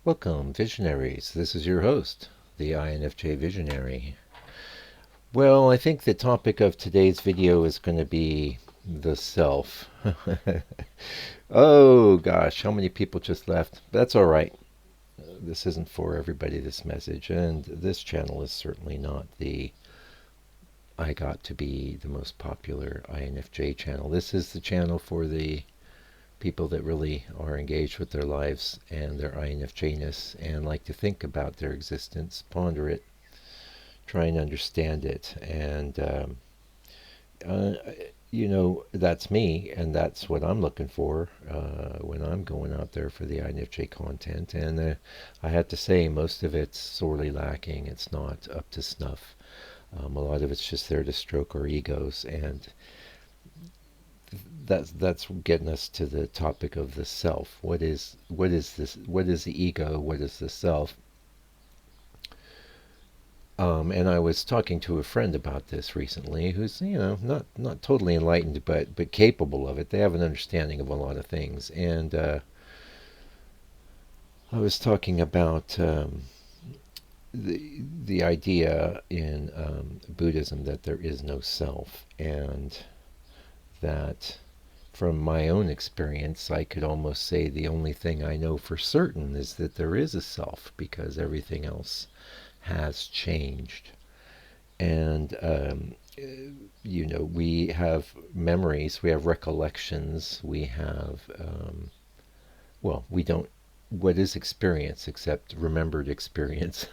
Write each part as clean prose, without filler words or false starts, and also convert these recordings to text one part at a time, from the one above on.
Welcome, visionaries. This is your host, the INFJ Visionary. Well, I think the topic of today's video is going to be the self. Oh gosh, how many people just left? That's all right. This isn't for everybody, this message, and this channel is certainly not the I got to be the most popular INFJ channel. This is the channel for the people that really are engaged with their lives and their INFJness and like to think about their existence, ponder it, try and understand it. And, uh, that's me, and that's what I'm looking for when I'm going out there for the INFJ content. And I have to say, most of it's sorely lacking. It's not up to snuff. A lot of it's just there to stroke our egos, and that's getting us to the topic of the self. What is this? What is the ego? What is the self? And I was talking to a friend about this recently, who's not totally enlightened, but capable of it. They have an understanding of a lot of things, and I was talking about the idea in Buddhism that there is no self, and that from my own experience, I could almost say the only thing I know for certain is that there is a self, because everything else has changed. And, we have memories, we have recollections, we have, we don't, what is experience except remembered experience?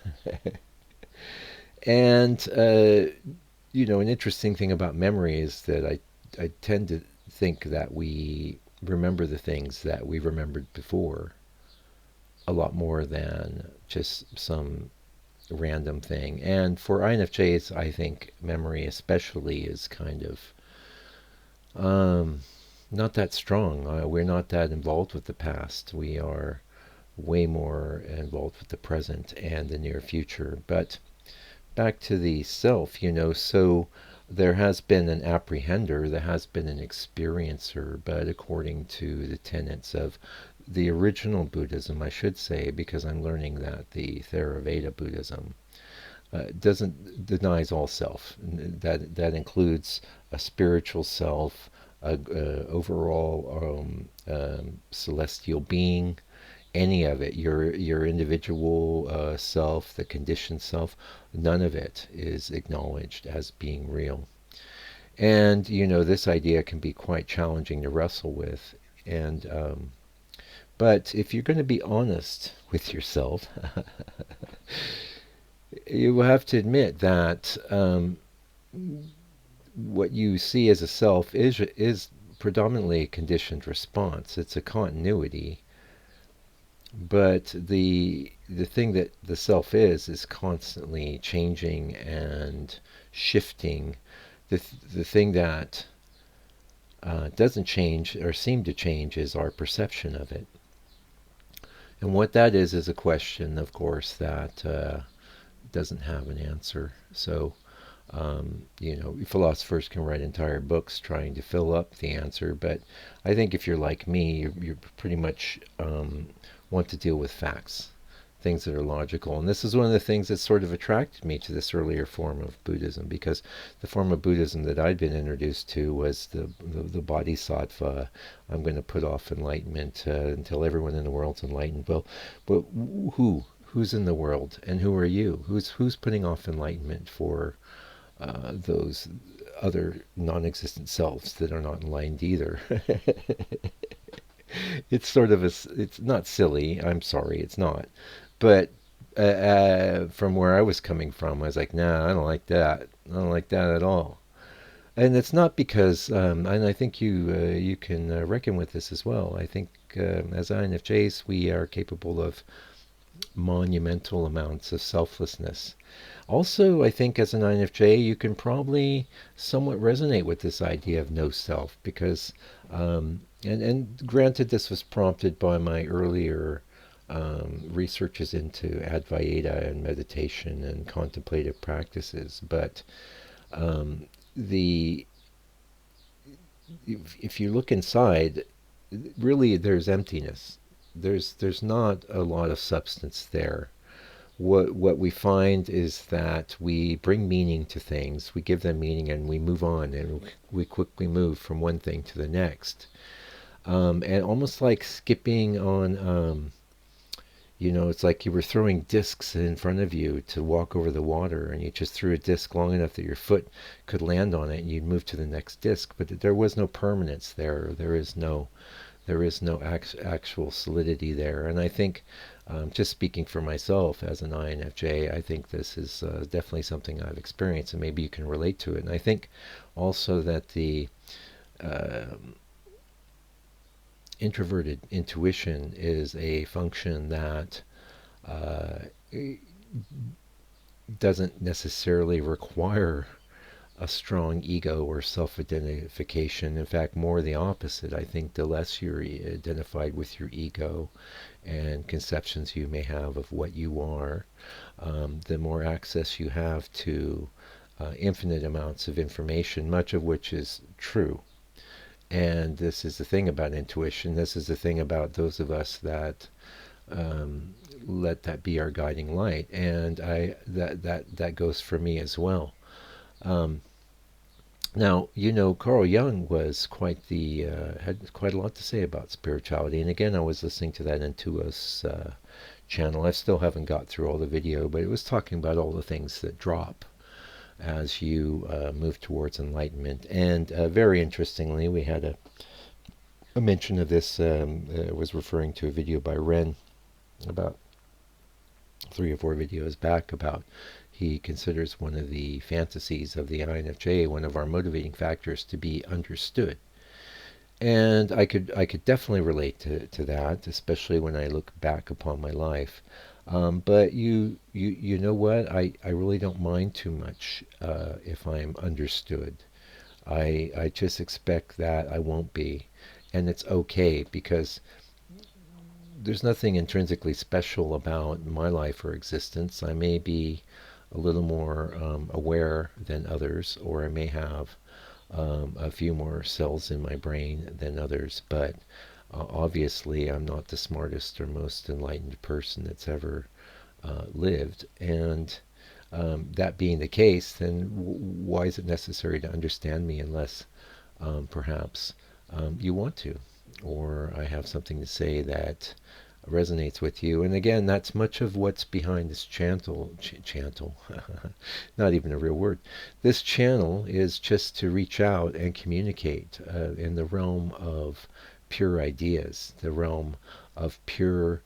And, an interesting thing about memory is that I tend to think that we remember the things that we remembered before a lot more than just some random thing. And for INFJs, I think memory especially is kind of not that strong. We're not that involved with the past. We are way more involved with the present and the near future. But back to the self, so there has been an apprehender, there has been an experiencer, but according to the tenets of the original Buddhism, I should say, because I'm learning that the Theravada Buddhism denies all self. That includes a spiritual self, a overall celestial being, any of it, your individual self, the conditioned self, none of it is acknowledged as being real. And this idea can be quite challenging to wrestle with. And but if you're going to be honest with yourself, you will have to admit that what you see as a self is predominantly a conditioned response. It's a continuity. But the thing that the self is constantly changing and shifting. The thing that doesn't change or seem to change is our perception of it. And what that is a question, of course, that doesn't have an answer. So, philosophers can write entire books trying to fill up the answer, but I think if you're like me, you're pretty much want to deal with facts, things that are logical. And this is one of the things that sort of attracted me to this earlier form of Buddhism, because the form of Buddhism that I'd been introduced to was the bodhisattva. I'm going to put off enlightenment until everyone in the world's enlightened. Well, but who's in the world, and who are you? Who's putting off enlightenment for those other non-existent selves that are not enlightened either? It's sort of it's not silly. I'm sorry, it's not. But from where I was coming from, I was like, nah, I don't like that. I don't like that at all. And it's not because, and I think you can reckon with this as well. I think as INFJs, we are capable of monumental amounts of selflessness. Also, I think as an INFJ, you can probably somewhat resonate with this idea of no self, because, and granted, this was prompted by my earlier researches into Advaita and meditation and contemplative practices, but the if you look inside, really there's emptiness. there's not a lot of substance there. What we find is that we bring meaning to things, we give them meaning, and we move on, and we quickly move from one thing to the next. And almost like skipping on, it's like you were throwing discs in front of you to walk over the water, and you just threw a disc long enough that your foot could land on it, and you'd move to the next disc. But there was no permanence there. There is no actual solidity there. And I think, just speaking for myself as an INFJ, I think this is definitely something I've experienced, and maybe you can relate to it. And I think also that the uh, introverted intuition is a function that uh, doesn't necessarily require a strong ego or self-identification. In fact, more the opposite. I think the less you're identified with your ego and conceptions you may have of what you are, the more access you have to infinite amounts of information, much of which is true. And this is the thing about intuition. This is the thing about those of us that um, let that be our guiding light. And that goes for me as well. Um, Now, Carl Jung was had quite a lot to say about spirituality. And again, I was listening to that Intuos channel. I still haven't got through all the video, but it was talking about all the things that drop as you move towards enlightenment. And very interestingly, we had a mention of this. Was referring to a video by Ren about 3 or 4 videos back about he considers one of the fantasies of the INFJ, one of our motivating factors, to be understood. And I could definitely relate to that, especially when I look back upon my life. But you know what? I really don't mind too much if I'm understood. I just expect that I won't be. And it's okay because there's nothing intrinsically special about my life or existence. I may be a little more aware than others, or I may have a few more cells in my brain than others, but obviously I'm not the smartest or most enlightened person that's ever lived. And that being the case, then why is it necessary to understand me unless perhaps you want to, or I have something to say that resonates with you? And again, that's much of what's behind this channel, not even a real word. This channel is just to reach out and communicate in the realm of pure ideas, the realm of pure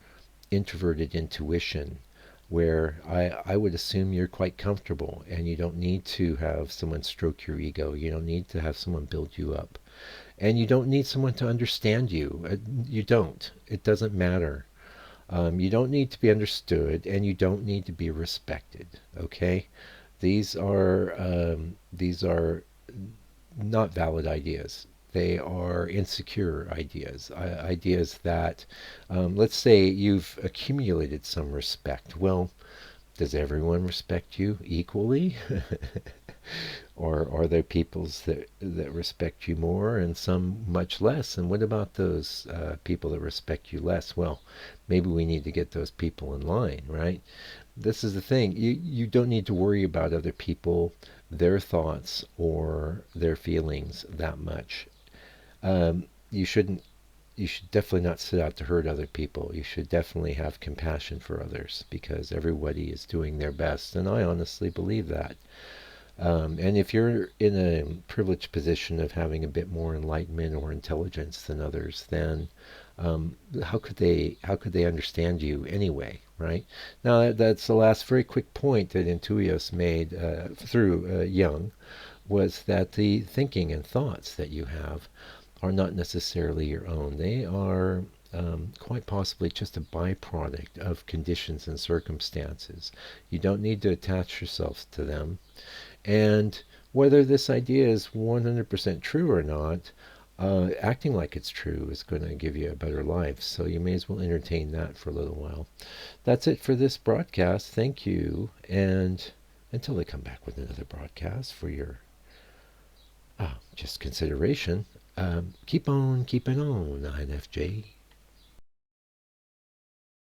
introverted intuition, where I would assume you're quite comfortable and you don't need to have someone stroke your ego. You don't need to have someone build you up. And you don't need someone to understand you. You don't. It doesn't matter. You don't need to be understood, and you don't need to be respected. Okay, these are not valid ideas. They are insecure ideas. Ideas that, let's say, you've accumulated some respect. Well, does everyone respect you equally? Or are there peoples that respect you more and some much less? And what about those people that respect you less? Well, maybe we need to get those people in line, right? This is the thing. You don't need to worry about other people, their thoughts, or their feelings that much. You shouldn't. You should definitely not set out to hurt other people. You should definitely have compassion for others because everybody is doing their best, and I honestly believe that. And if you're in a privileged position of having a bit more enlightenment or intelligence than others, then how could they understand you anyway, right? Now that's the last very quick point that Intuios made through Jung, was that the thinking and thoughts that you have are not necessarily your own. They are quite possibly just a byproduct of conditions and circumstances. You don't need to attach yourself to them. And whether this idea is 100% true or not, acting like it's true is going to give you a better life. So you may as well entertain that for a little while. That's it for this broadcast. Thank you. And until I come back with another broadcast for your just consideration, keep on keeping on, INFJ.